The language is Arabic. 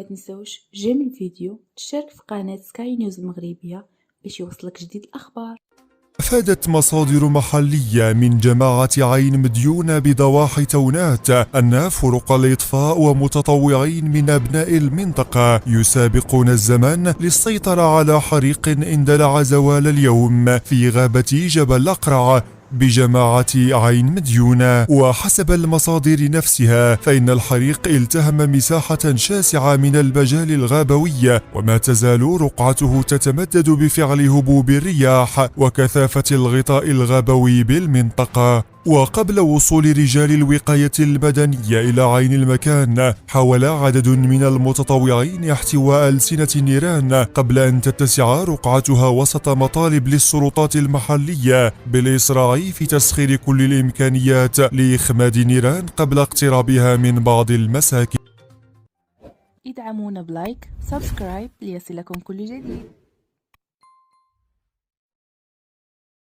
متنسوش جيم الفيديو، تشترك في قناة سكاي نيوز المغربية باش يوصلك جديد الأخبار. أفادت مصادر محلية من جماعة عين مديونة بضواحي تونات أن فرق الإطفاء ومتطوعين من أبناء المنطقة يسابقون الزمن للسيطرة على حريق اندلع زوال اليوم في غابة جبل الأقرع بجماعة عين مديونة. وحسب المصادر نفسها فإن الحريق التهم مساحة شاسعة من المجال الغابوي، وما تزال رقعته تتمدد بفعل هبوب الرياح وكثافة الغطاء الغابوي بالمنطقة. وقبل وصول رجال الوقاية المدنية إلى عين المكان، حاول عدد من المتطوعين احتواء ألسنة النيران قبل أن تتسع رقعتها وسط مطالب للسلطات المحلية بالإسراع في تسخير كل الإمكانيات لإخماد النيران قبل اقترابها من بعض المساكن. ادعمونا بلايك سبسكرايب ليصلكم كل جديد.